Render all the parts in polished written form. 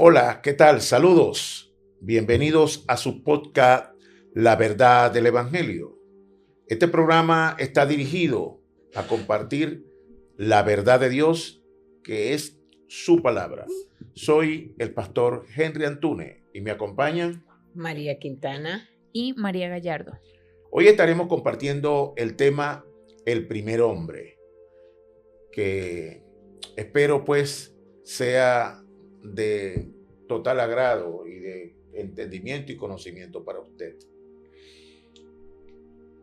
Hola, ¿qué tal? Saludos. Bienvenidos a su podcast La Verdad del Evangelio. Este programa está dirigido a compartir la verdad de Dios, que es su palabra. Soy el pastor Henry Antune y me acompañan María Quintana y María Gallardo. Hoy estaremos compartiendo el tema El primer hombre, que espero pues sea de total agrado y de entendimiento y conocimiento para usted.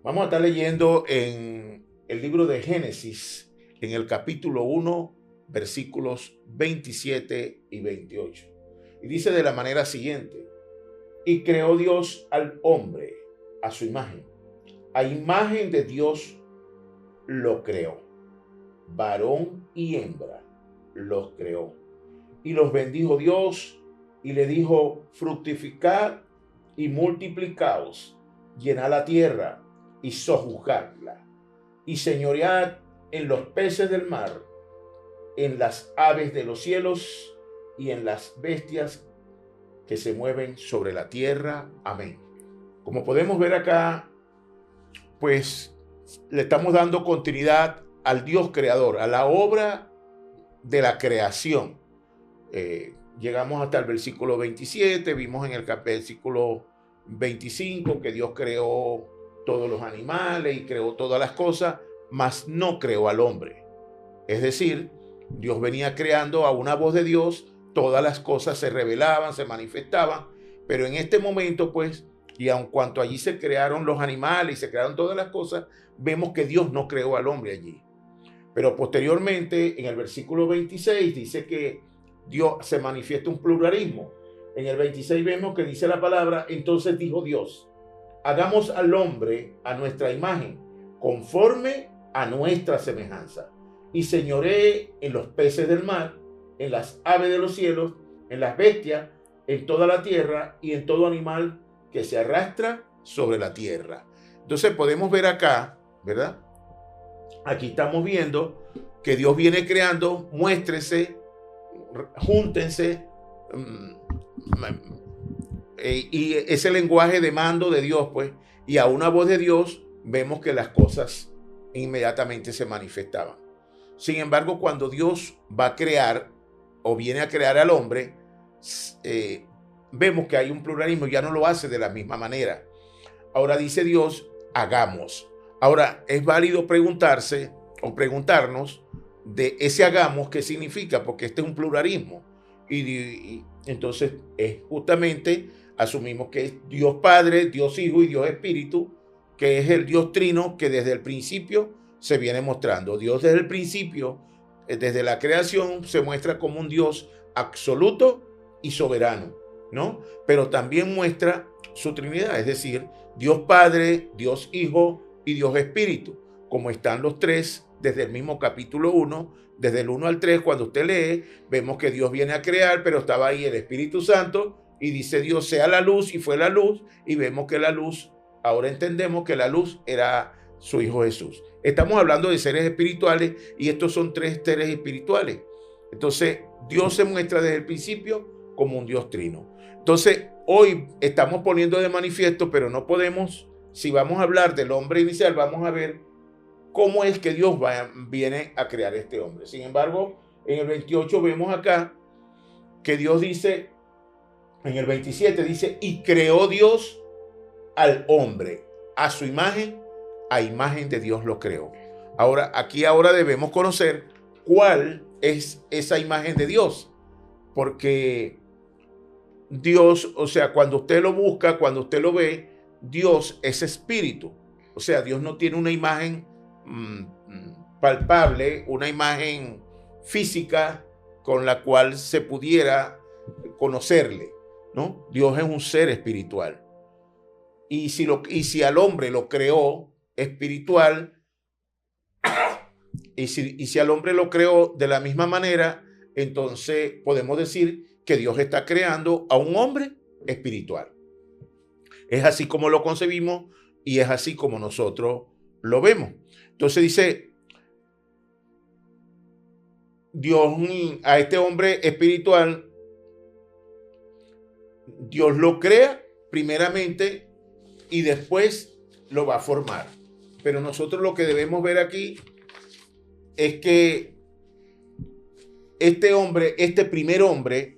Vamos a estar leyendo en el libro de Génesis, en el capítulo 1, versículos 27 y 28. Y dice de la manera siguiente: y creó Dios al hombre a su imagen. A imagen de Dios lo creó. Varón y hembra los creó. Y los bendijo Dios y le dijo: fructificad y multiplicaos, llenad la tierra y sojuzgadla, y señoread en los peces del mar, en las aves de los cielos y en las bestias que se mueven sobre la tierra. Amén. Como podemos ver acá, pues le estamos dando continuidad al Dios creador, a la obra de la creación. Llegamos hasta el versículo 27, vimos en el versículo 25 que Dios creó todos los animales y creó todas las cosas, mas no creó al hombre. Es decir, Dios venía creando a una voz de Dios, todas las cosas se revelaban, se manifestaban, pero en este momento pues, y aun cuanto allí se crearon los animales y se crearon todas las cosas, vemos que Dios no creó al hombre allí. Pero posteriormente, en el versículo 26, dice que Dios se manifiesta un pluralismo. En el 26 vemos que dice la palabra: entonces dijo Dios, hagamos al hombre a nuestra imagen, conforme a nuestra semejanza, y señoree en los peces del mar, en las aves de los cielos, en las bestias, en toda la tierra y en todo animal que se arrastra sobre la tierra. Entonces podemos ver acá, ¿verdad? Aquí estamos viendo que Dios viene creando: muéstrese, júntense, y ese lenguaje de mando de Dios, pues, y a una voz de Dios vemos que las cosas inmediatamente se manifestaban. Sin embargo, cuando Dios va a crear o viene a crear al hombre, vemos que hay un pluralismo, ya no lo hace de la misma manera. Ahora dice Dios: hagamos. Ahora es válido preguntarse o preguntarnos de ese hagamos qué significa, porque este es un pluralismo. Y entonces justamente asumimos que es Dios Padre, Dios Hijo y Dios Espíritu, que es el Dios Trino que desde el principio se viene mostrando. Dios desde el principio, desde la creación, se muestra como un Dios absoluto y soberano, ¿no? Pero también muestra su Trinidad, es decir, Dios Padre, Dios Hijo y Dios Espíritu, como están los tres desde el mismo capítulo 1, desde el 1 al 3, cuando usted lee, vemos que Dios viene a crear, pero estaba ahí el Espíritu Santo, y dice Dios: sea la luz, y fue la luz, y vemos que la luz, ahora entendemos que la luz era su Hijo Jesús. Estamos hablando de seres espirituales, y estos son tres seres espirituales. Entonces, Dios se muestra desde el principio como un Dios trino. Entonces, hoy estamos poniendo de manifiesto, pero no podemos, si vamos a hablar del hombre inicial, vamos a ver cómo es que Dios viene a crear este hombre. Sin embargo, en el 28 vemos acá que Dios dice, en el 27 dice: y creó Dios al hombre a su imagen, a imagen de Dios lo creó. Ahora debemos conocer cuál es esa imagen de Dios, porque Dios, o sea, cuando usted lo busca, cuando usted lo ve, Dios es espíritu. O sea, Dios no tiene una imagen palpable, una imagen física con la cual se pudiera conocerle, ¿no? Dios es un ser espiritual. Y si al hombre lo creó espiritual, y si al hombre lo creó de la misma manera, entonces podemos decir que Dios está creando a un hombre espiritual. Es así como lo concebimos y es así como nosotros lo vemos. Entonces dice Dios a este hombre espiritual, Dios lo crea primeramente y después lo va a formar. Pero nosotros lo que debemos ver aquí es que este hombre, este primer hombre,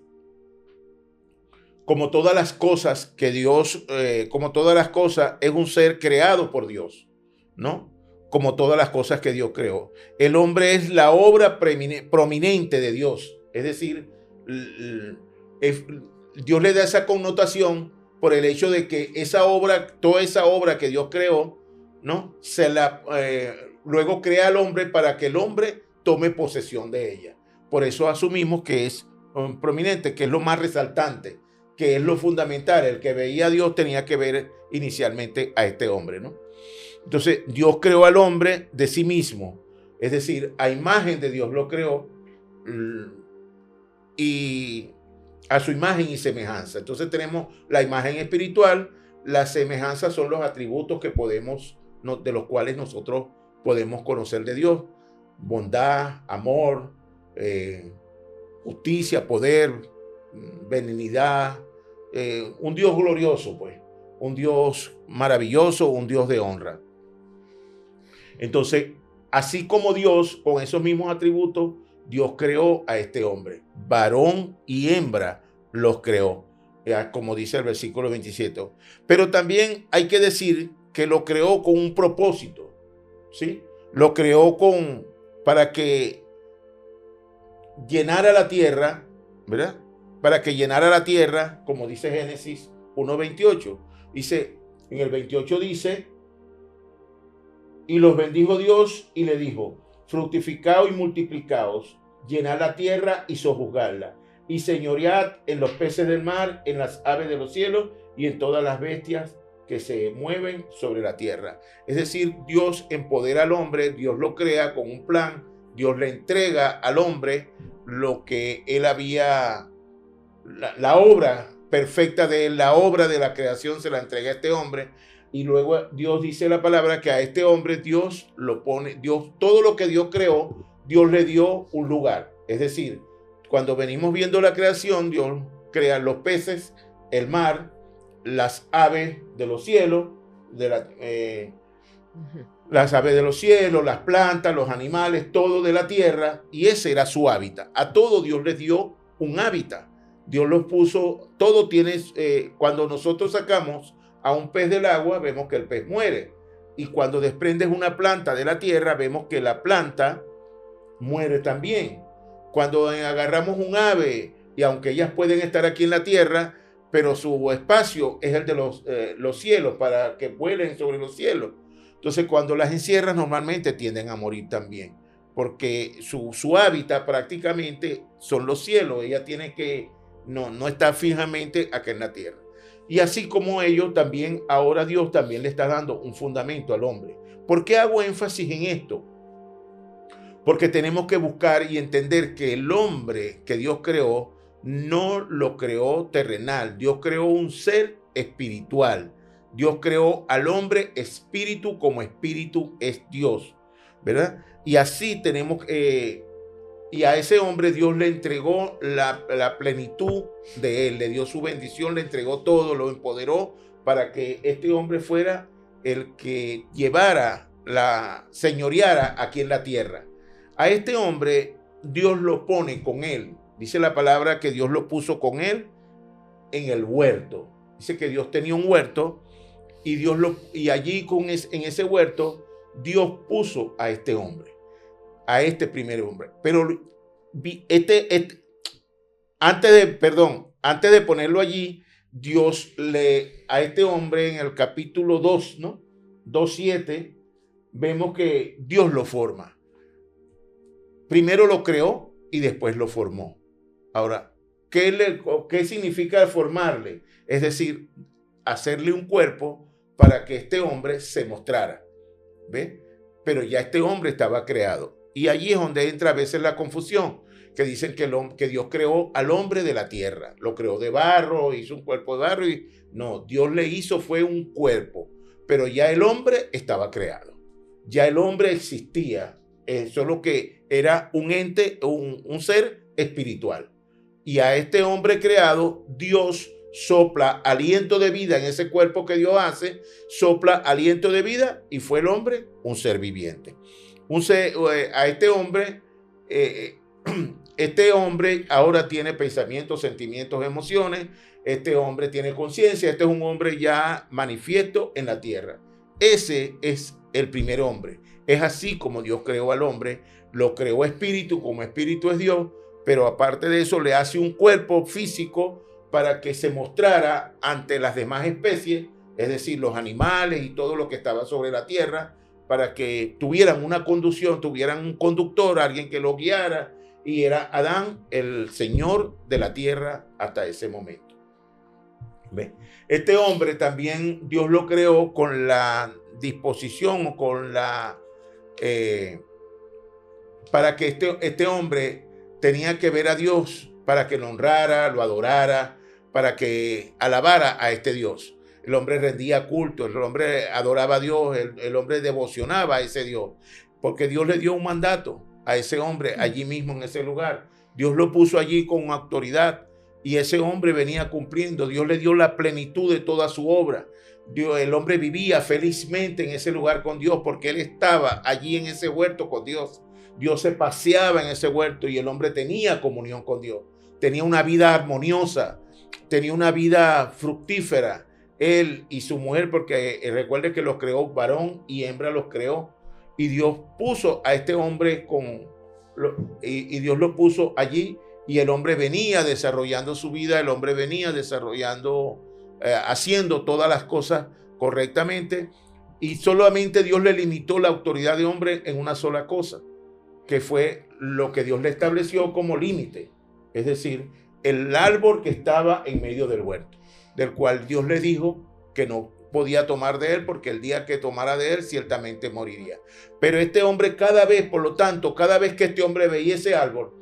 como todas las cosas que Dios, como todas las cosas, es un ser creado por Dios, ¿no? Como todas las cosas que Dios creó. El hombre es la obra prominente de Dios. Es decir, Dios le da esa connotación por el hecho de que esa obra, toda esa obra que Dios creó, ¿no? Luego crea al hombre para que el hombre tome posesión de ella. Por eso asumimos que es prominente, que es lo más resaltante, que es lo fundamental. El que veía a Dios tenía que ver inicialmente a este hombre, ¿no? Entonces, Dios creó al hombre de sí mismo, es decir, a imagen de Dios lo creó y a su imagen y semejanza. Entonces tenemos la imagen espiritual, la semejanza son los atributos que podemos, de los cuales nosotros podemos conocer de Dios: bondad, amor, justicia, poder, benignidad, un Dios glorioso, pues, un Dios maravilloso, un Dios de honra. Entonces, así como Dios, con esos mismos atributos, Dios creó a este hombre. Varón y hembra los creó, como dice el versículo 27. Pero también hay que decir que lo creó con un propósito, ¿sí? Lo creó para que llenara la tierra, ¿verdad? Para que llenara la tierra, como dice Génesis 1:28. Dice, en el 28 dice: y los bendijo Dios y le dijo: fructificaos y multiplicaos, llenad la tierra y sojuzgadla, y señoread en los peces del mar, en las aves de los cielos y en todas las bestias que se mueven sobre la tierra. Es decir, Dios empodera al hombre, Dios lo crea con un plan, Dios le entrega al hombre lo que él había, la obra perfecta de él, la obra de la creación se la entrega a este hombre. Y luego Dios dice la palabra que a este hombre Dios lo pone, Dios, todo lo que Dios creó, Dios le dio un lugar. Es decir, cuando venimos viendo la creación, Dios crea los peces, el mar, las aves de los cielos, las aves de los cielos, las plantas, los animales, todo de la tierra, y ese era su hábitat. A todo Dios les dio un hábitat. Dios los puso, todo tiene, cuando nosotros sacamos a un pez del agua, vemos que el pez muere. Y cuando desprendes una planta de la tierra, vemos que la planta muere también. Cuando agarramos un ave, y aunque ellas pueden estar aquí en la tierra, pero su espacio es el de los cielos, para que vuelen sobre los cielos. Entonces, cuando las encierras, normalmente tienden a morir también, porque su hábitat prácticamente son los cielos. Ella tiene que no está fijamente acá en la tierra. Y así como ellos también, ahora Dios también le está dando un fundamento al hombre. ¿Por qué hago énfasis en esto? Porque tenemos que buscar y entender que el hombre que Dios creó no lo creó terrenal. Dios creó un ser espiritual. Dios creó al hombre espíritu, como espíritu es Dios, ¿verdad? Y así tenemos y a ese hombre Dios le entregó la plenitud de él, le dio su bendición, le entregó todo, lo empoderó para que este hombre fuera el que señoreara aquí en la tierra. A este hombre Dios lo pone con él. Dice la palabra que Dios lo puso con él en el huerto. Dice que Dios tenía un huerto y allí en ese huerto Dios puso a este hombre, a este primer hombre. Pero antes de ponerlo allí, Dios a este hombre en el capítulo 2, ¿no? 2:7, vemos que Dios lo forma. Primero lo creó y después lo formó. Ahora, ¿qué significa formarle? Es decir, hacerle un cuerpo para que este hombre se mostrara. ¿Ve? Pero ya este hombre estaba creado. Y allí es donde entra a veces la confusión, que dicen que Dios creó al hombre de la tierra. Lo creó de barro, hizo un cuerpo de barro. No, Dios le hizo fue un cuerpo. Pero ya el hombre estaba creado. Ya el hombre existía. Solo que era un ente, un ser espiritual. Y a este hombre creado, Dios sopla aliento de vida en ese cuerpo que Dios hace, sopla aliento de vida y fue el hombre un ser viviente. A este hombre ahora tiene pensamientos, sentimientos, emociones. Este hombre tiene conciencia. Este es un hombre ya manifiesto en la tierra. Ese es el primer hombre. Es así como Dios creó al hombre. Lo creó espíritu, como espíritu es Dios, pero aparte de eso le hace un cuerpo físico para que se mostrara ante las demás especies, es decir, los animales y todo lo que estaba sobre la tierra, para que tuvieran una conducción, tuvieran un conductor, alguien que lo guiara, y era Adán el señor de la tierra hasta ese momento. ¿Ve? Este hombre también Dios lo creó con la disposición o con la... para que este hombre tenía que ver a Dios, para que lo honrara, lo adorara, para que alabara a este Dios. El hombre rendía culto, el hombre adoraba a Dios, el hombre devocionaba a ese Dios, porque Dios le dio un mandato a ese hombre allí mismo en ese lugar. Dios lo puso allí con autoridad y ese hombre venía cumpliendo. Dios le dio la plenitud de toda su obra. El hombre vivía felizmente en ese lugar con Dios porque él estaba allí en ese huerto con Dios. Dios se paseaba en ese huerto y el hombre tenía comunión con Dios. Tenía una vida armoniosa, tenía una vida fructífera. Él y su mujer, porque recuerde que los creó varón y hembra los creó. Y Dios puso a este hombre y Dios lo puso allí y el hombre venía desarrollando su vida, el hombre venía desarrollando, haciendo todas las cosas correctamente y solamente Dios le limitó la autoridad de hombre en una sola cosa, que fue lo que Dios le estableció como límite, es decir, el árbol que estaba en medio del huerto, del cual Dios le dijo que no podía tomar de él porque el día que tomara de él ciertamente moriría. Pero este hombre cada vez, por lo tanto, cada vez que este hombre veía ese árbol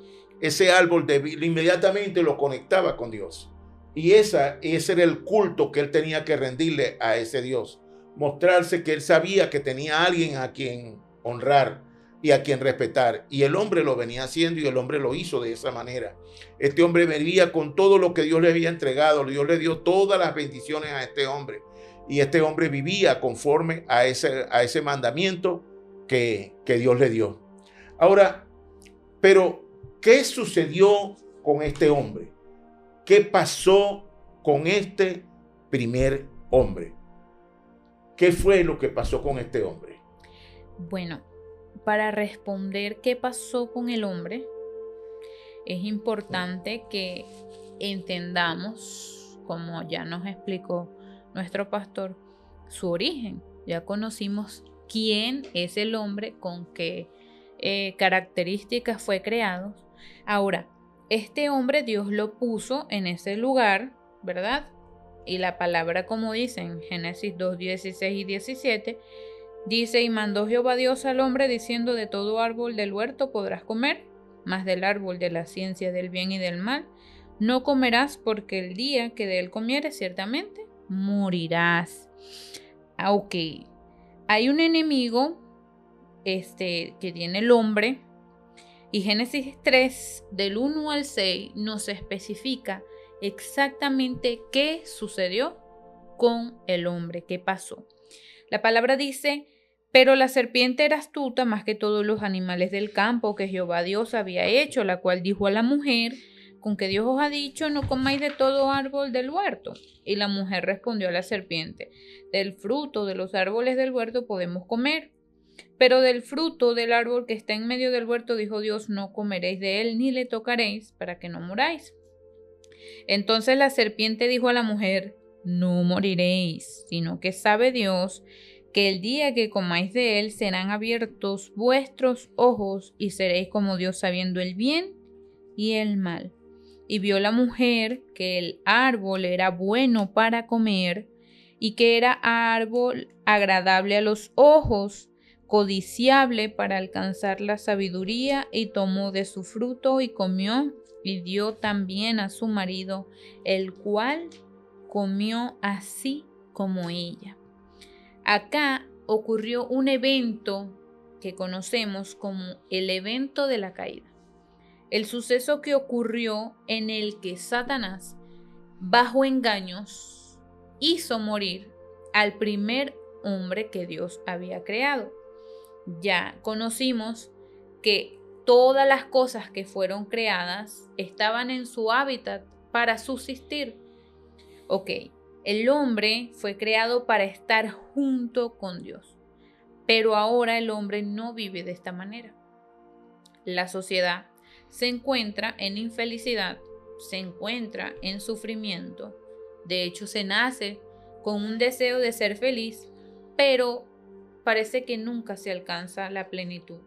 inmediatamente lo conectaba con Dios. Y ese era el culto que él tenía que rendirle a ese Dios. Mostrarse que él sabía que tenía a alguien a quien honrar y a quien respetar. Y el hombre lo venía haciendo y el hombre lo hizo de esa manera. Este hombre venía con todo lo que Dios le había entregado. Dios le dio todas las bendiciones a este hombre. Y este hombre vivía conforme a ese mandamiento que Dios le dio. Ahora, pero, ¿qué sucedió con este hombre? ¿Qué pasó con este primer hombre? ¿Qué fue lo que pasó con este hombre? Bueno, para responder qué pasó con el hombre, es importante que entendamos, como ya nos explicó nuestro pastor, su origen. Ya conocimos quién es el hombre, con qué características fue creado. Ahora, este hombre Dios lo puso en ese lugar, ¿verdad? Y la palabra, como dice en Génesis 2, 16 y 17, dice: y mandó Jehová Dios al hombre diciendo: de todo árbol del huerto podrás comer, mas del árbol de la ciencia del bien y del mal no comerás, porque el día que de él comieres ciertamente morirás. Ok, hay un enemigo que tiene el hombre, y Génesis 3 del 1 al 6 nos especifica exactamente qué sucedió con el hombre, qué pasó. La palabra dice: pero la serpiente era astuta más que todos los animales del campo que Jehová Dios había hecho, la cual dijo a la mujer: con que Dios os ha dicho, no comáis de todo árbol del huerto. Y la mujer respondió a la serpiente: del fruto de los árboles del huerto podemos comer, pero del fruto del árbol que está en medio del huerto, dijo Dios, no comeréis de él ni le tocaréis, para que no muráis. Entonces la serpiente dijo a la mujer: no moriréis, sino que sabe Dios que el día que comáis de él serán abiertos vuestros ojos y seréis como Dios, sabiendo el bien y el mal. Y vio la mujer que el árbol era bueno para comer y que era árbol agradable a los ojos, codiciable para alcanzar la sabiduría, y tomó de su fruto y comió, y dio también a su marido, el cual comió así como ella. Acá ocurrió un evento que conocemos como el evento de la caída. El suceso que ocurrió en el que Satanás bajo engaños, hizo morir al primer hombre que Dios había creado. Ya conocimos que todas las cosas que fueron creadas estaban en su hábitat para subsistir. Ok, el hombre fue creado para estar junto con Dios, pero ahora el hombre no vive de esta manera. La sociedad se encuentra en infelicidad, se encuentra en sufrimiento. De hecho, se nace con un deseo de ser feliz, pero parece que nunca se alcanza la plenitud.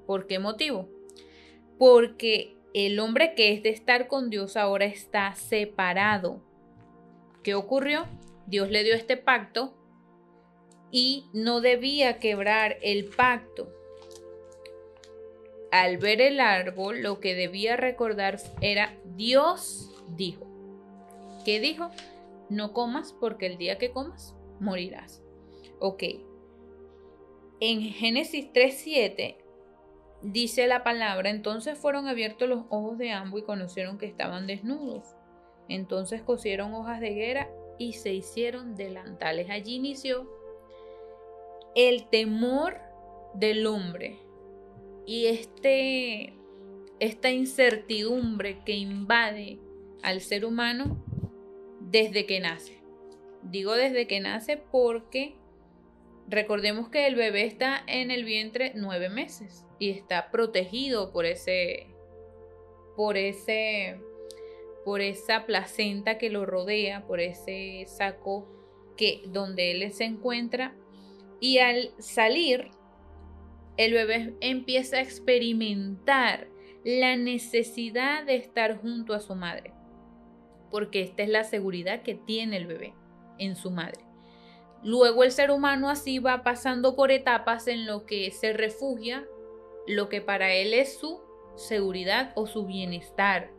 ¿Por qué motivo? Porque el hombre que es de estar con Dios ahora está separado. ¿Qué ocurrió? Dios le dio este pacto y no debía quebrar el pacto. Al ver el árbol, lo que debía recordar era: Dios dijo. ¿Qué dijo? No comas, porque el día que comas morirás. Ok. En Génesis 3:7 dice la palabra: entonces fueron abiertos los ojos de ambos y conocieron que estaban desnudos. Entonces cosieron hojas de higuera y se hicieron delantales. Allí inició el temor del hombre y esta incertidumbre que invade al ser humano desde que nace. Digo desde que nace porque recordemos que el bebé está en el vientre 9 meses y está protegido por esa placenta que lo rodea, por ese saco donde él se encuentra, y al salir el bebé empieza a experimentar la necesidad de estar junto a su madre, porque esta es la seguridad que tiene el bebé en su madre. Luego el ser humano así va pasando por etapas en lo que se refugia, lo que para él es su seguridad o su bienestar.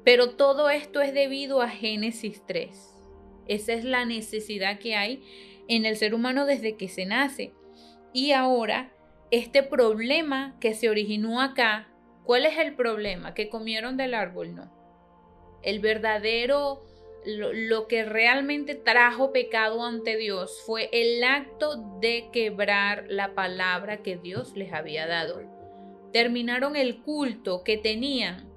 Pero todo esto es debido a Génesis 3. Esa es la necesidad que hay en el ser humano desde que se nace. Y ahora, este problema que se originó acá, ¿cuál es el problema? ¿Que comieron del árbol? No. El verdadero, lo que realmente trajo pecado ante Dios fue el acto de quebrar la palabra que Dios les había dado. Terminaron el culto que tenían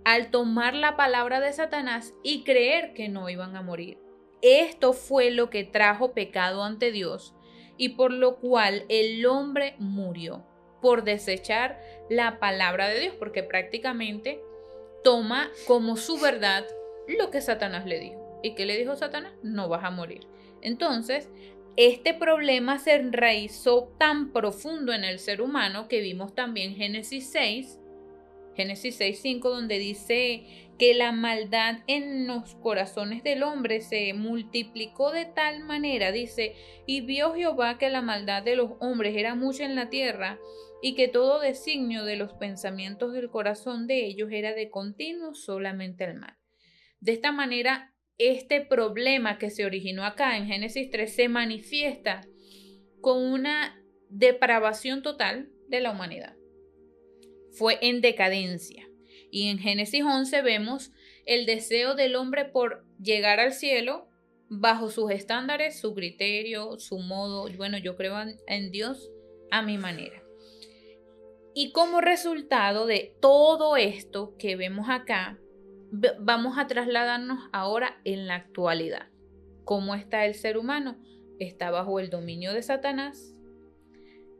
al tomar la palabra de Satanás y creer que no iban a morir. Esto fue lo que trajo pecado ante Dios y por lo cual el hombre murió, por desechar la palabra de Dios, porque prácticamente toma como su verdad lo que Satanás le dijo. ¿Y qué le dijo Satanás? No vas a morir. Entonces, este problema se enraizó tan profundo en el ser humano que vimos también Génesis 6:5, donde dice que la maldad en los corazones del hombre se multiplicó de tal manera, dice: y vio Jehová que la maldad de los hombres era mucha en la tierra, y que todo designio de los pensamientos del corazón de ellos era de continuo solamente el mal. De esta manera, este problema que se originó acá en Génesis 3 se manifiesta con una depravación total de la humanidad. Fue en decadencia. Y en Génesis 11 vemos el deseo del hombre por llegar al cielo bajo sus estándares, su criterio, su modo. Bueno, yo creo en Dios a mi manera. Y como resultado de todo esto que vemos acá, vamos a trasladarnos ahora en la actualidad. ¿Cómo está el ser humano? Está bajo el dominio de Satanás.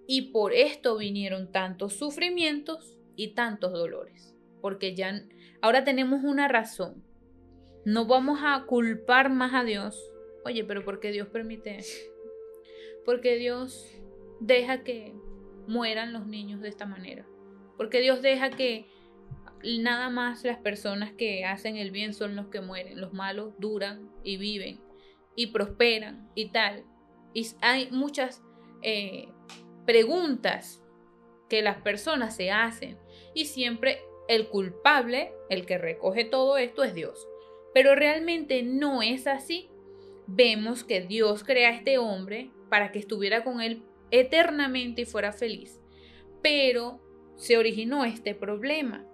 Y por esto vinieron tantos sufrimientos y tantos dolores. Porque ya ahora tenemos una razón. No vamos a culpar más a Dios. Oye, pero ¿por qué Dios permite eso? Porque Dios deja que mueran los niños de esta manera. Porque Dios deja que nada más las personas que hacen el bien son los que mueren. Los malos duran y viven y prosperan y tal. Y hay muchas preguntas que las personas se hacen y siempre el culpable, el que recoge todo esto, es Dios. Pero realmente no es así. Vemos que Dios crea a este hombre para que estuviera con él eternamente y fuera feliz. Pero se originó este problema.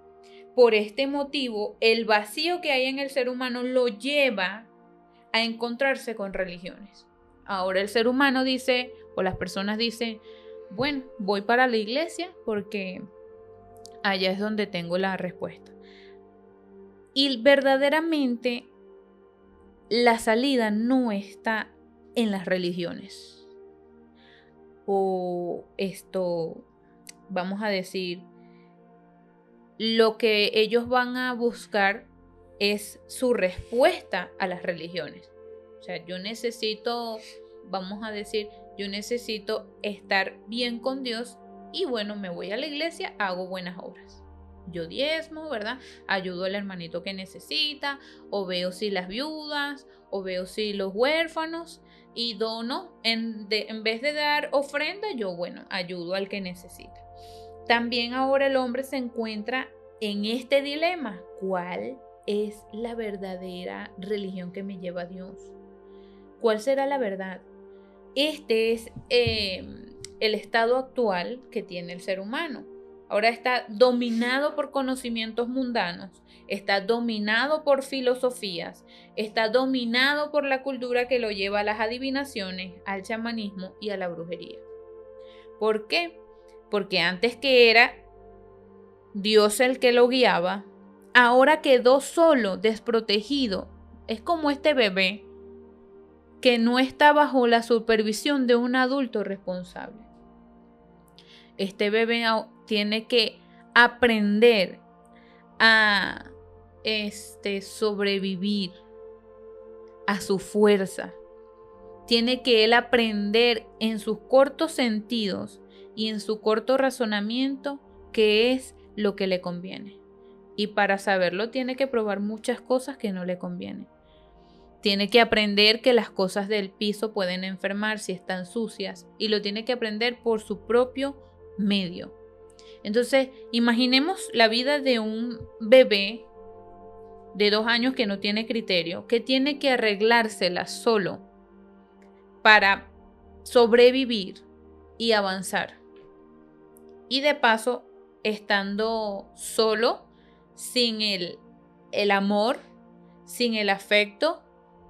por este motivo, el vacío que hay en el ser humano lo lleva a encontrarse con religiones. Ahora el ser humano dice, o las personas dicen, bueno, voy para la iglesia porque allá es donde tengo la respuesta. Y verdaderamente la salida no está en las religiones. O esto, vamos a decir, lo que ellos van a buscar es su respuesta a las religiones. O sea, yo necesito, vamos a decir, yo necesito estar bien con Dios y bueno, me voy a la iglesia, hago buenas obras. Yo diezmo, ¿verdad? Ayudo al hermanito que necesita, o veo si las viudas, o veo si los huérfanos, y dono, en vez de dar ofrenda, yo, bueno, ayudo al que necesita. También ahora el hombre se encuentra en este dilema. ¿Cuál es la verdadera religión que me lleva a Dios? ¿Cuál será la verdad? Este es el estado actual que tiene el ser humano. Ahora está dominado por conocimientos mundanos, está dominado por filosofías, está dominado por la cultura que lo lleva a las adivinaciones, al chamanismo y a la brujería. ¿Por qué? Porque antes que era Dios el que lo guiaba, ahora quedó solo, desprotegido. Es como este bebé que no está bajo la supervisión de un adulto responsable. Este bebé tiene que aprender a sobrevivir a su fuerza. Tiene que él aprender en sus cortos sentidos y en su corto razonamiento qué es lo que le conviene. Y para saberlo tiene que probar muchas cosas que no le convienen. Tiene que aprender que las cosas del piso pueden enfermar si están sucias y lo tiene que aprender por su propio medio. Entonces, imaginemos la vida de un bebé de 2 años que no tiene criterio, que tiene que arreglársela solo para sobrevivir y avanzar. Y de paso, estando solo, sin el amor, sin el afecto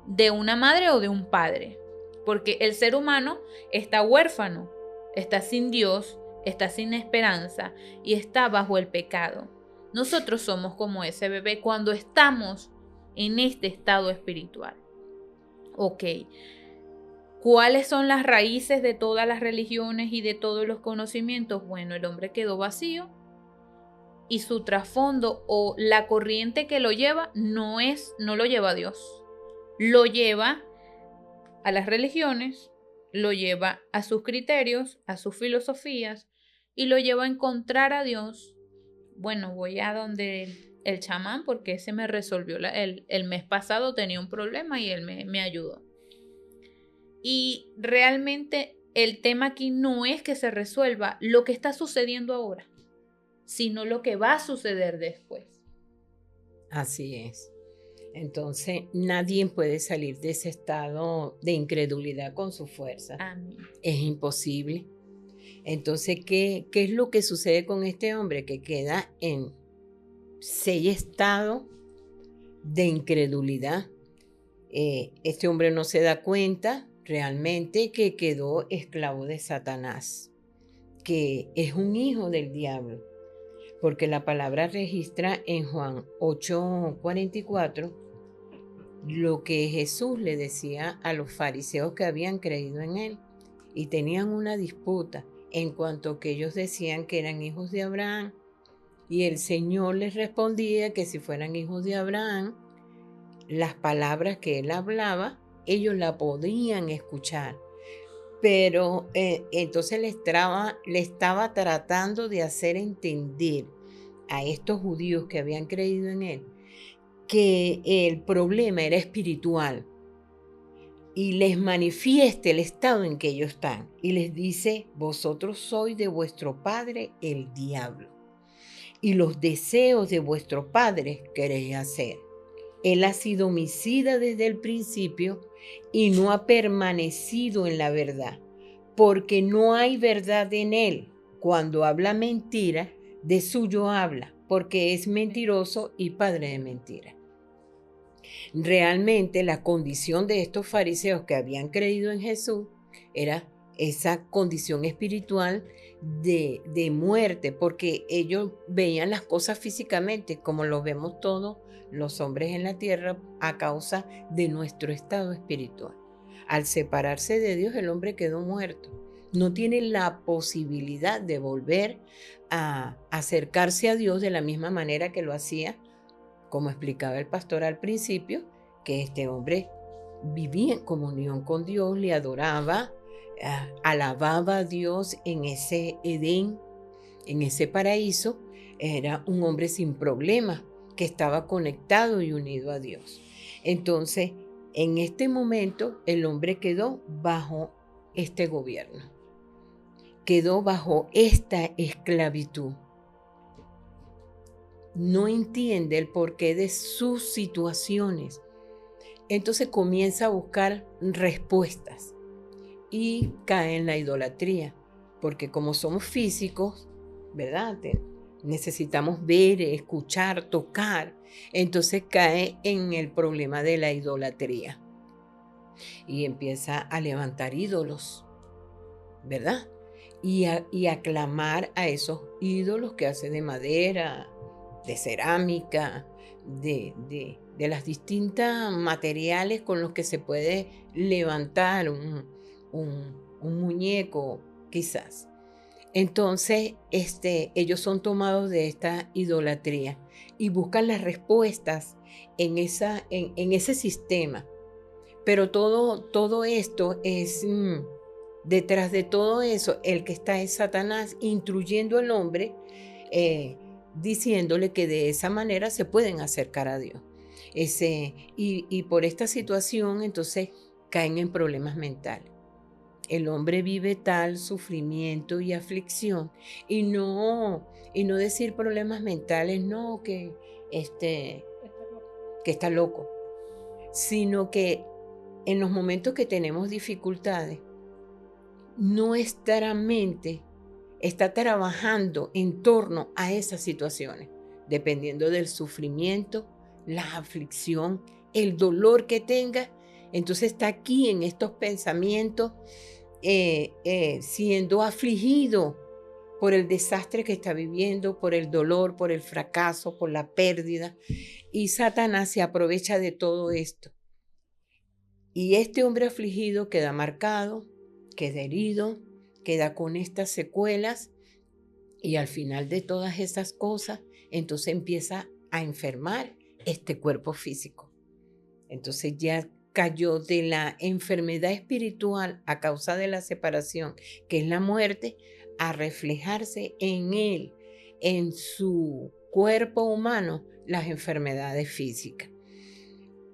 de una madre o de un padre. Porque el ser humano está huérfano, está sin Dios, está sin esperanza y está bajo el pecado. Nosotros somos como ese bebé cuando estamos en este estado espiritual. Ok. ¿Cuáles son las raíces de todas las religiones y de todos los conocimientos? Bueno, el hombre quedó vacío y su trasfondo o la corriente que lo lleva no lo lleva a Dios. Lo lleva a las religiones, lo lleva a sus criterios, a sus filosofías y lo lleva a encontrar a Dios. Bueno, voy a donde el chamán porque ese me resolvió. El mes pasado tenía un problema y él me ayudó. Y realmente el tema aquí no es que se resuelva lo que está sucediendo ahora, sino lo que va a suceder después. Así es. Entonces, nadie puede salir de ese estado de incredulidad con su fuerza. Amén. Es imposible. Entonces, ¿qué es lo que sucede con este hombre? Que queda en 6 estados de incredulidad. Este hombre no se da cuenta realmente que quedó esclavo de Satanás, que es un hijo del diablo, porque la palabra registra en Juan 8:44 lo que Jesús le decía a los fariseos que habían creído en él y tenían una disputa en cuanto que ellos decían que eran hijos de Abraham y el Señor les respondía que si fueran hijos de Abraham, las palabras que él hablaba, ellos la podían escuchar. Pero entonces le estaba tratando de hacer entender a estos judíos que habían creído en él que el problema era espiritual y les manifiesta el estado en que ellos están y les dice: vosotros sois de vuestro padre el diablo y los deseos de vuestro padre queréis hacer. Él ha sido homicida desde el principio y no ha permanecido en la verdad, porque no hay verdad en él. Cuando habla mentira, de suyo habla, porque es mentiroso y padre de mentira. Realmente la condición de estos fariseos que habían creído en Jesús era esa condición espiritual de muerte, porque ellos veían las cosas físicamente como lo vemos todos los hombres en la tierra a causa de nuestro estado espiritual. Al separarse de Dios, el hombre quedó muerto. No tiene la posibilidad de volver a acercarse a Dios de la misma manera que lo hacía, como explicaba el pastor al principio, que este hombre vivía en comunión con Dios, le adoraba, alababa a Dios en ese Edén, en ese paraíso. Era un hombre sin problemas, que estaba conectado y unido a Dios. Entonces, en este momento, el hombre quedó bajo este gobierno, quedó bajo esta esclavitud. No entiende el porqué de sus situaciones. Entonces comienza a buscar respuestas y cae en la idolatría, porque como somos físicos, ¿verdad? Necesitamos ver, escuchar, tocar. Entonces cae en el problema de la idolatría y empieza a levantar ídolos, ¿verdad? Y a clamar a esos ídolos que hace de madera, de cerámica, de las distintas materiales con los que se puede levantar un muñeco, quizás. Entonces, ellos son tomados de esta idolatría y buscan las respuestas en ese sistema. Pero todo esto es, detrás de todo eso, el que está es Satanás instruyendo al hombre, diciéndole que de esa manera se pueden acercar a Dios. Y por esta situación, entonces, caen en problemas mentales. El hombre vive tal sufrimiento y aflicción, y no decir problemas mentales, no, que está loco, sino que en los momentos que tenemos dificultades, nuestra mente está trabajando en torno a esas situaciones, dependiendo del sufrimiento, la aflicción, el dolor que tenga. Entonces está aquí en estos pensamientos, siendo afligido por el desastre que está viviendo, por el dolor, por el fracaso, por la pérdida. Y Satanás se aprovecha de todo esto. Y este hombre afligido queda marcado, queda herido, queda con estas secuelas, y al final de todas esas cosas, entonces empieza a enfermar este cuerpo físico. Entonces ya cayó de la enfermedad espiritual a causa de la separación, que es la muerte, a reflejarse en él, en su cuerpo humano, las enfermedades físicas.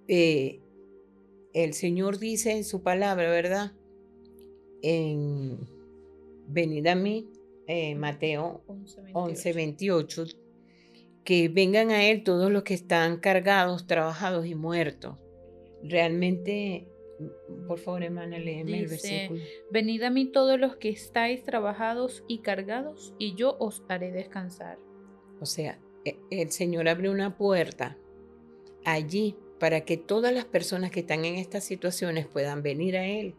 El Señor dice en su palabra, ¿verdad? En Venid a mí, Mateo 11:28, que vengan a Él todos los que están cargados, trabajados y muertos. Realmente, por favor, hermana, léeme el versículo. Venid a mí todos los que estáis trabajados y cargados, y yo os haré descansar. O sea, el Señor abre una puerta allí para que todas las personas que están en estas situaciones puedan venir a Él.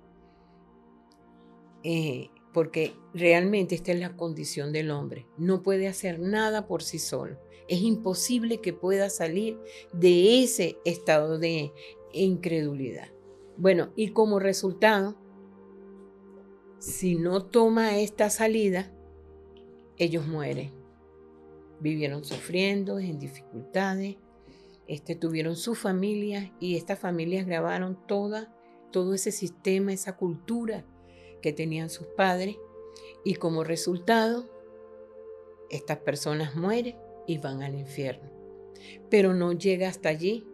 Porque realmente esta es la condición del hombre. No puede hacer nada por sí solo. Es imposible que pueda salir de ese estado de incredulidad. Bueno, y como resultado, si no toma esta salida, ellos mueren. Vivieron sufriendo, en dificultades, tuvieron sus familias, y estas familias grabaron todo ese sistema, esa cultura que tenían sus padres, y como resultado, estas personas mueren y van al infierno. Pero no llega hasta allí,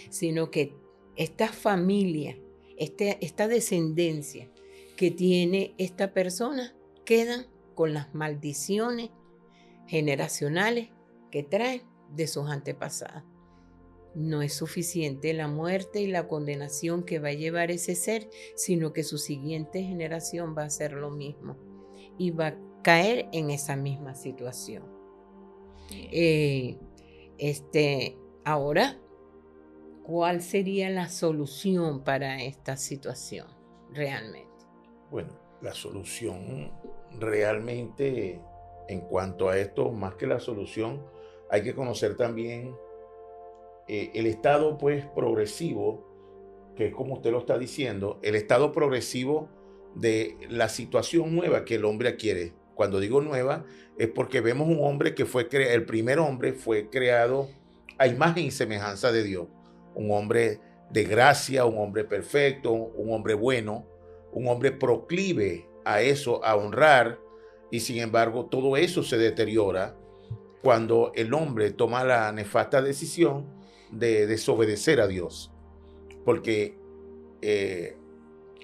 sino que esta familia, esta descendencia que tiene esta persona, quedan con las maldiciones generacionales que traen de sus antepasados. No es suficiente la muerte y la condenación que va a llevar ese ser, sino que su siguiente generación va a hacer lo mismo y va caer en esa misma situación. Ahora, ¿cuál sería la solución para esta situación realmente? Bueno, la solución realmente en cuanto a esto, más que la solución, hay que conocer también el estado pues progresivo, que es como usted lo está diciendo, el estado progresivo de la situación nueva que el hombre adquiere. Cuando digo nueva, es porque vemos un hombre que el primer hombre fue creado a imagen y semejanza de Dios. Un hombre de gracia, un hombre perfecto, un hombre bueno, un hombre proclive a eso, a honrar, y sin embargo todo eso se deteriora cuando el hombre toma la nefasta decisión de desobedecer a Dios. Porque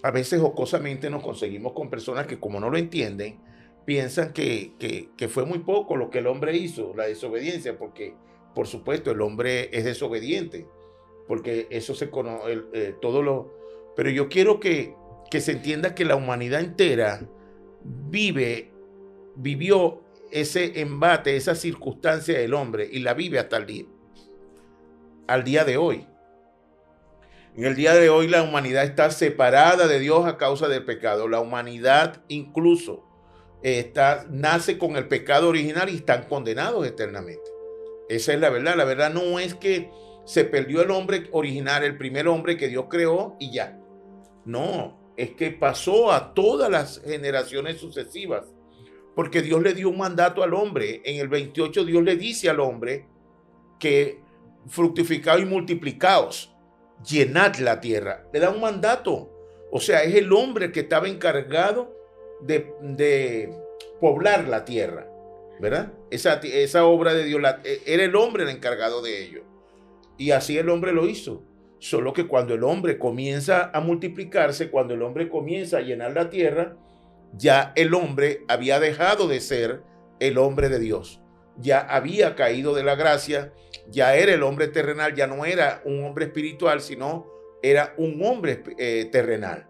a veces jocosamente nos conseguimos con personas que, como no lo entienden, piensan que fue muy poco lo que el hombre hizo, la desobediencia, porque por supuesto el hombre es desobediente, porque eso se conoce, pero yo quiero que se entienda que la humanidad entera vivió ese embate, esa circunstancia del hombre, y la vive hasta al día de hoy. En el día de hoy la humanidad está separada de Dios a causa del pecado. La humanidad incluso nace con el pecado original y están condenados eternamente. Esa es la verdad. La verdad no es que se perdió el hombre original, el primer hombre que Dios creó y ya. No, es que pasó a todas las generaciones sucesivas. Porque Dios le dio un mandato al hombre. En el 28 Dios le dice al hombre que fructificaos y multiplicaos, llenad la tierra. Le da un mandato. O sea, es el hombre que estaba encargado de poblar la tierra, ¿verdad? Esa obra de Dios, era el hombre el encargado de ello. Y así el hombre lo hizo. Solo que cuando el hombre comienza a multiplicarse, cuando el hombre comienza a llenar la tierra, ya el hombre había dejado de ser el hombre de Dios. Ya había caído de la gracia, ya era el hombre terrenal, ya no era un hombre espiritual, sino era un hombre terrenal.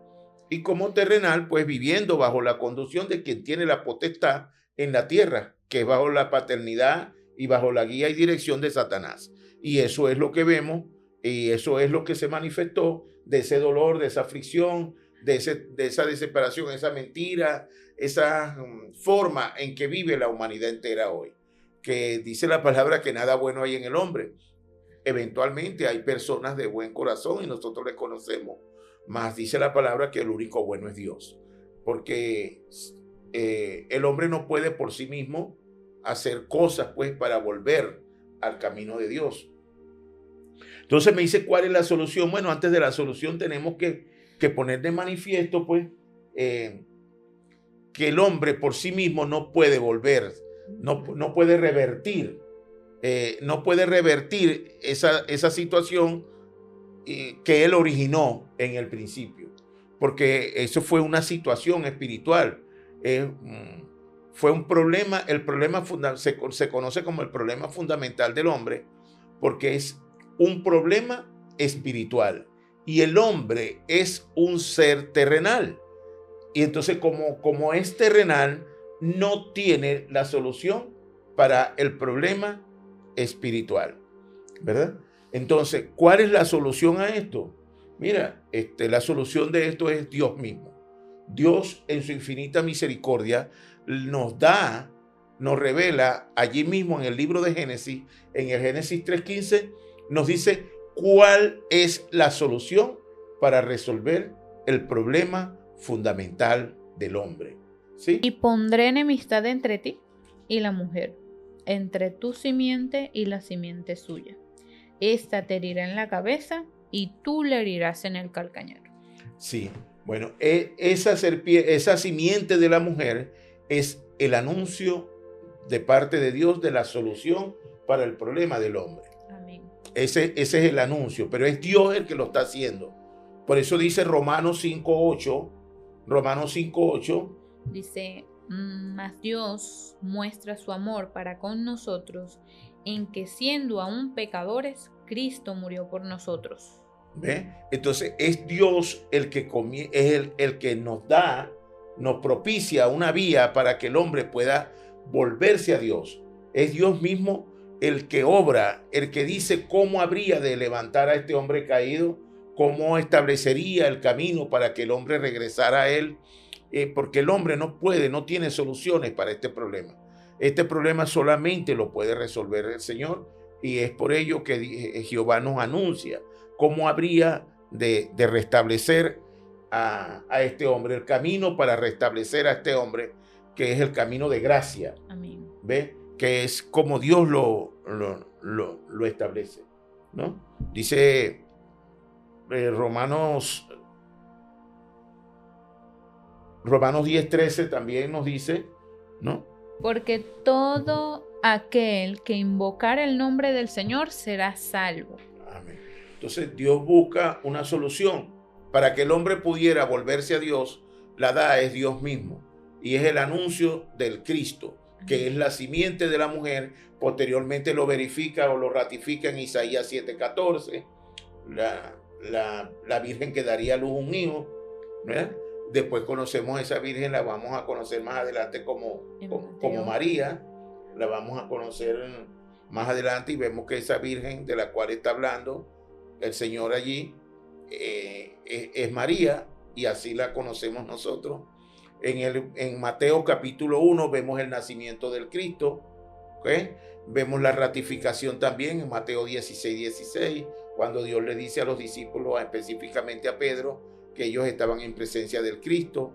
Y como terrenal, pues viviendo bajo la conducción de quien tiene la potestad en la tierra, que es bajo la paternidad y bajo la guía y dirección de Satanás. Y eso es lo que vemos, y eso es lo que se manifestó de ese dolor, de esa aflicción, de esa desesperación, esa mentira, esa forma en que vive la humanidad entera hoy. Que dice la palabra que nada bueno hay en el hombre. Eventualmente hay personas de buen corazón y nosotros les conocemos, mas dice la palabra que el único bueno es Dios, porque el hombre no puede por sí mismo hacer cosas pues para volver al camino de Dios. Entonces me dice, ¿cuál es la solución? Bueno, antes de la solución tenemos que poner de manifiesto pues que el hombre por sí mismo no puede volver, no puede revertir, esa situación que él originó en el principio, porque eso fue una situación espiritual, fue un problema, se conoce como el problema fundamental del hombre, porque es un problema espiritual y el hombre es un ser terrenal. Y entonces como es terrenal, no tiene la solución para el problema espiritual, ¿verdad? Entonces, ¿cuál es la solución a esto? Mira, la solución de esto es Dios mismo. Dios en su infinita misericordia nos revela allí mismo en el libro de Génesis, en el Génesis 3:15, nos dice cuál es la solución para resolver el problema fundamental del hombre. ¿Sí? Y pondré enemistad entre ti y la mujer, entre tu simiente y la simiente suya. Esta te herirá en la cabeza y tú le herirás en el calcañar. Sí, bueno, esa simiente de la mujer es el anuncio de parte de Dios de la solución para el problema del hombre. Amén. Ese es el anuncio, pero es Dios el que lo está haciendo. Por eso dice Romanos 5:8, dice, mas Dios muestra su amor para con nosotros en que siendo aún pecadores, Cristo murió por nosotros. ¿Ve? Entonces es Dios el que nos da nos propicia una vía para que el hombre pueda volverse a Dios. Es Dios mismo el que obra, el que dice cómo habría de levantar a este hombre caído, cómo establecería el camino para que el hombre regresara a él, porque el hombre no tiene soluciones para este problema. Este problema solamente lo puede resolver el Señor, y es por ello que Jehová nos anuncia cómo habría de restablecer a este hombre, el camino para restablecer a este hombre, que es el camino de gracia. Amén. ¿Ve? Que es como Dios lo establece, ¿no? Dice Romanos 10:13 también nos dice, ¿no? Porque todo aquel que invocar el nombre del Señor será salvo. Amén. Entonces Dios busca una solución para que el hombre pudiera volverse a Dios. La da es Dios mismo, y es el anuncio del Cristo, que es la simiente de la mujer. Posteriormente lo verifica o lo ratifica en Isaías 7:14, la virgen que daría a luz un hijo, ¿verdad? Después conocemos a esa virgen, la vamos a conocer más adelante como María, la vamos a conocer más adelante, y vemos que esa virgen de la cual está hablando el Señor allí es María, y así la conocemos nosotros. En Mateo capítulo 1 vemos el nacimiento del Cristo, ¿okay? Vemos la ratificación también en Mateo 16:16, cuando Dios le dice a los discípulos, específicamente a Pedro, que ellos estaban en presencia del Cristo,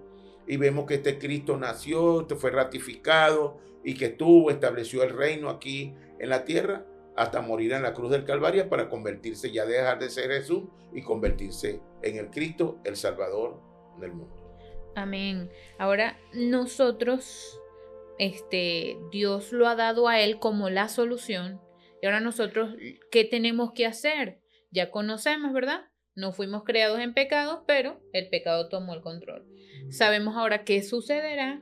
y vemos que este Cristo nació, fue ratificado, y que estableció el reino aquí en la tierra hasta morir en la cruz del Calvario, para convertirse, ya dejar de ser Jesús y convertirse en el Cristo, el Salvador del mundo. Amén. Ahora nosotros, Dios lo ha dado a él como la solución, y ahora nosotros, ¿qué tenemos que hacer? Ya conocemos, ¿verdad? No fuimos creados en pecado, pero el pecado tomó el control. Sabemos ahora qué sucederá,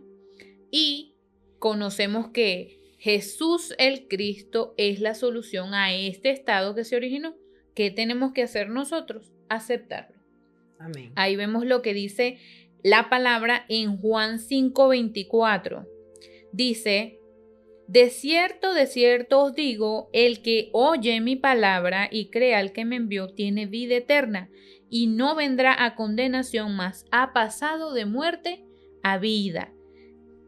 y conocemos que Jesús el Cristo es la solución a este estado que se originó. ¿Qué tenemos que hacer nosotros? Aceptarlo. Amén. Ahí vemos lo que dice la palabra en Juan 5:24. Dice: de cierto os digo, el que oye mi palabra y crea al que me envió tiene vida eterna, y no vendrá a condenación, mas ha pasado de muerte a vida.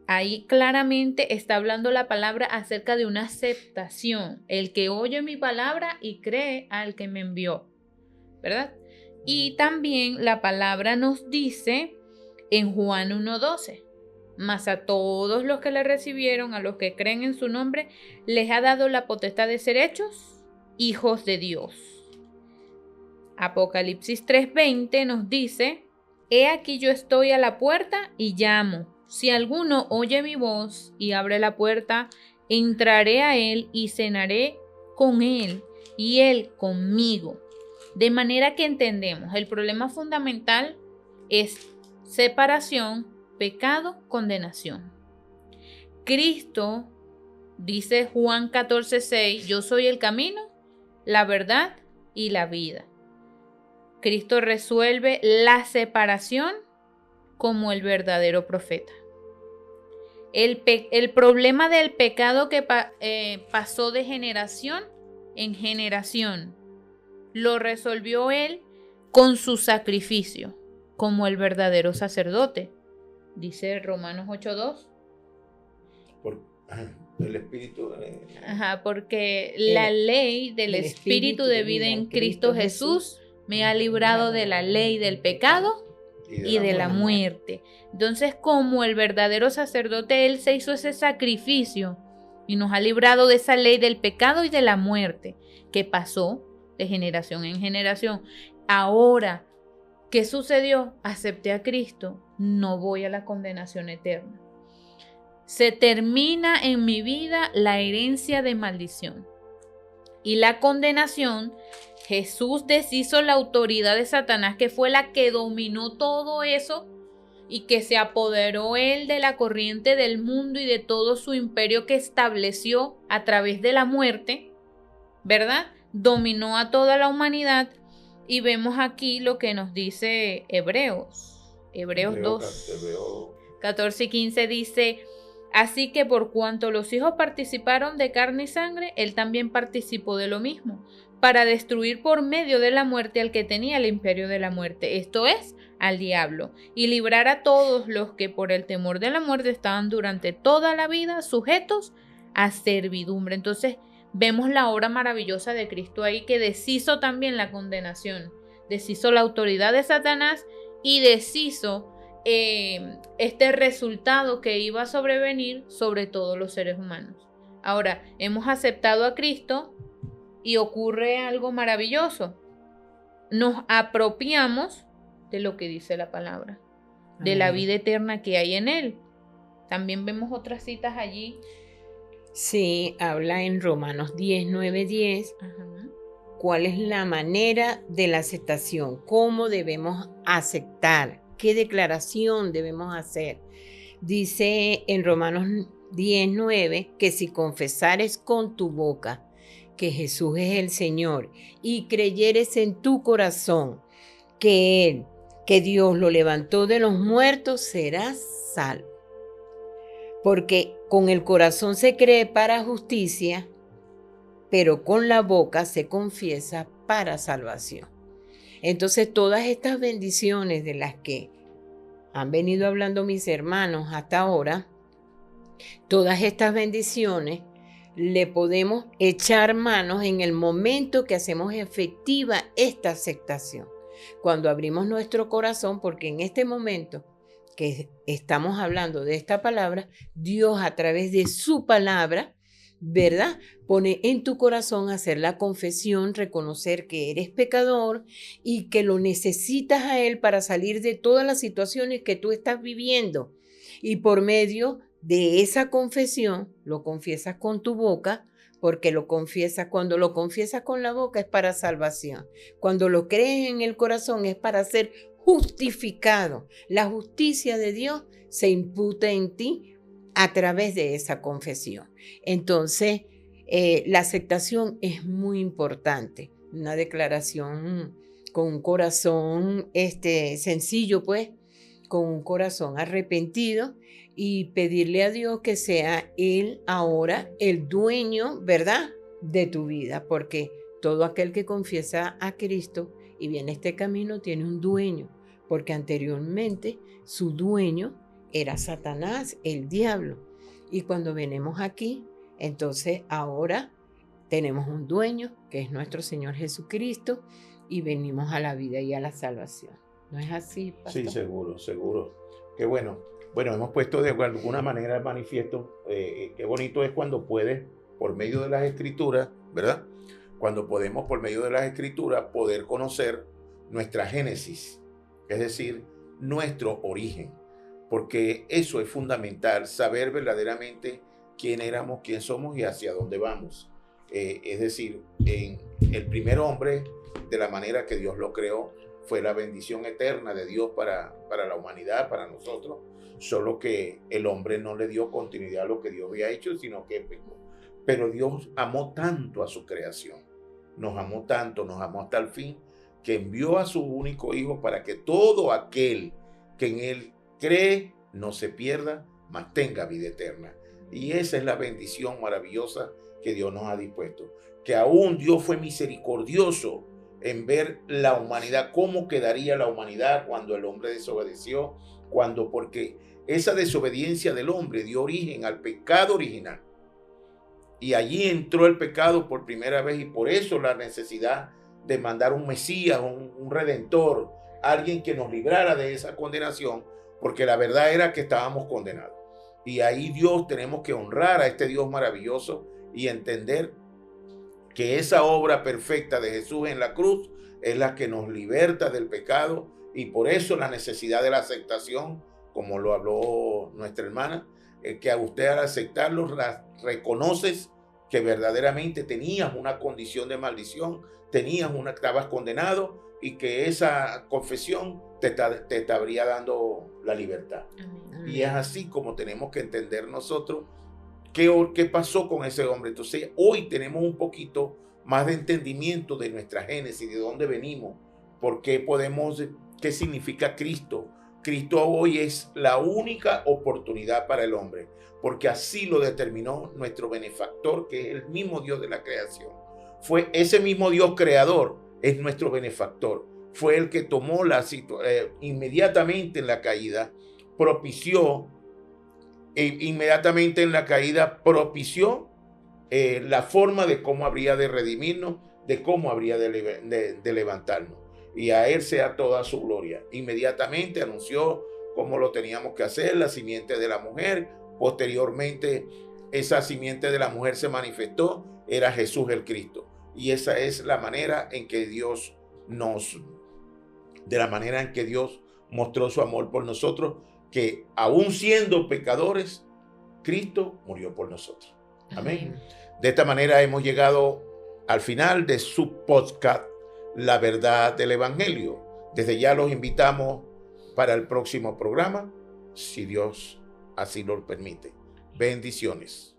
Ahí claramente está hablando la palabra acerca de una aceptación. El que oye mi palabra y cree al que me envió, ¿verdad? Y también la palabra nos dice en Juan 1:12: mas a todos los que le recibieron, a los que creen en su nombre, les ha dado la potestad de ser hechos hijos de Dios. Apocalipsis 3:20 nos dice: he aquí yo estoy a la puerta y llamo. Si alguno oye mi voz y abre la puerta, entraré a él y cenaré con él y él conmigo. De manera que entendemos, el problema fundamental es separación, pecado, condenación. Cristo, dice Juan 14:6, yo soy el camino, la verdad y la vida. Cristo resuelve la separación como el verdadero profeta. El problema del pecado que pasó de generación en generación, lo resolvió él con su sacrificio, como el verdadero sacerdote. Dice Romanos 8:2. El Espíritu. Porque la ley del Espíritu de vida en Cristo Jesús me ha librado de la ley del pecado y de la muerte. Entonces, como el verdadero sacerdote, él se hizo ese sacrificio y nos ha librado de esa ley del pecado y de la muerte que pasó de generación en generación. Ahora, ¿qué sucedió? Acepté a Cristo, no voy a la condenación eterna. Se termina en mi vida la herencia de maldición y la condenación. Jesús deshizo la autoridad de Satanás, que fue la que dominó todo eso y que se apoderó él de la corriente del mundo y de todo su imperio que estableció a través de la muerte, ¿verdad? Dominó a toda la humanidad, y vemos aquí lo que nos dice Hebreos 2. 14 y 15 dice: así que por cuanto los hijos participaron de carne y sangre, él también participó de lo mismo, para destruir por medio de la muerte al que tenía el imperio de la muerte, esto es, al diablo, y librar a todos los que por el temor de la muerte estaban durante toda la vida sujetos a servidumbre. Entonces vemos la obra maravillosa de Cristo ahí, que deshizo también la condenación, deshizo la autoridad de Satanás y deshizo este resultado que iba a sobrevenir sobre todos los seres humanos. Ahora, hemos aceptado a Cristo y ocurre algo maravilloso. Nos apropiamos de lo que dice la palabra, de la vida eterna que hay en Él. También vemos otras citas allí. Sí, habla en Romanos 10, 9, 10. Ajá. ¿Cuál es la manera de la aceptación? ¿Cómo debemos aceptar? ¿Qué declaración debemos hacer? Dice en Romanos 10, 9 que si confesares con tu boca que Jesús es el Señor y creyeres en tu corazón que Dios lo levantó de los muertos, serás salvo. Porque con el corazón se cree para justicia, pero con la boca se confiesa para salvación. Entonces, todas estas bendiciones de las que han venido hablando mis hermanos hasta ahora, todas estas bendiciones le podemos echar manos en el momento que hacemos efectiva esta aceptación. Cuando abrimos nuestro corazón, porque en este momento que estamos hablando de esta palabra, Dios a través de su palabra, ¿verdad?, pone en tu corazón hacer la confesión, reconocer que eres pecador y que lo necesitas a Él para salir de todas las situaciones que tú estás viviendo. Y por medio de esa confesión, lo confiesas con tu boca, porque cuando lo confiesas con la boca es para salvación. Cuando lo crees en el corazón es para ser justificado. La justicia de Dios se imputa en ti a través de esa confesión. Entonces, la aceptación es muy importante. Una declaración con un corazón sencillo, pues, con un corazón arrepentido, y pedirle a Dios que sea Él ahora el dueño, ¿verdad?, de tu vida, porque todo aquel que confiesa a Cristo y viene este camino tiene un dueño, porque anteriormente su dueño era Satanás, el diablo. Y cuando venimos aquí, entonces ahora tenemos un dueño que es nuestro Señor Jesucristo y venimos a la vida y a la salvación. ¿No es así, pastor? Sí, seguro, seguro. Qué bueno. Bueno, hemos puesto de alguna manera el manifiesto. Qué bonito es cuando puedes, por medio de las Escrituras, ¿verdad? Cuando podemos, por medio de las Escrituras, poder conocer nuestra génesis, es decir, nuestro origen. Porque eso es fundamental, saber verdaderamente quién éramos, quién somos y hacia dónde vamos. Es decir, el primer hombre, de la manera que Dios lo creó, fue la bendición eterna de Dios para la humanidad, para nosotros, solo que el hombre no le dio continuidad a lo que Dios había hecho, sino que pecó. Pero Dios amó tanto a su creación, nos amó tanto, nos amó hasta el fin, que envió a su único Hijo para que todo aquel que en Él cree no se pierda, mas tenga vida eterna. Y esa es la bendición maravillosa que Dios nos ha dispuesto, que aún Dios fue misericordioso en ver la humanidad, cómo quedaría la humanidad cuando el hombre desobedeció, porque esa desobediencia del hombre dio origen al pecado original. Y allí entró el pecado por primera vez, y por eso la necesidad de mandar un Mesías, un Redentor, alguien que nos librara de esa condenación, porque la verdad era que estábamos condenados. Y ahí tenemos que honrar a este Dios maravilloso y entender que esa obra perfecta de Jesús en la cruz es la que nos liberta del pecado, y por eso la necesidad de la aceptación, como lo habló nuestra hermana, que a usted al aceptarlo reconoces que verdaderamente tenías una condición de maldición, estabas condenado, y que esa confesión te estaría dando la libertad. Amén. Y es así como tenemos que entender nosotros qué pasó con ese hombre. Entonces hoy tenemos un poquito más de entendimiento de nuestra génesis, de dónde venimos, qué significa Cristo, Cristo hoy es la única oportunidad para el hombre, porque así lo determinó nuestro benefactor, que es el mismo Dios de la creación. Fue ese mismo Dios creador, es nuestro benefactor. Fue el que tomó inmediatamente en la caída, propició la forma de cómo habría de redimirnos, de cómo habría de levantarnos. Y a él sea toda su gloria. Inmediatamente anunció cómo lo teníamos que hacer, la simiente de la mujer. Posteriormente, esa simiente de la mujer se manifestó, era Jesús el Cristo. Y esa es la manera en que Dios mostró su amor por nosotros, que aún siendo pecadores, Cristo murió por nosotros. Amén. De esta manera hemos llegado al final de su podcast, La Verdad del Evangelio. Desde ya los invitamos para el próximo programa, si Dios así lo permite. Bendiciones.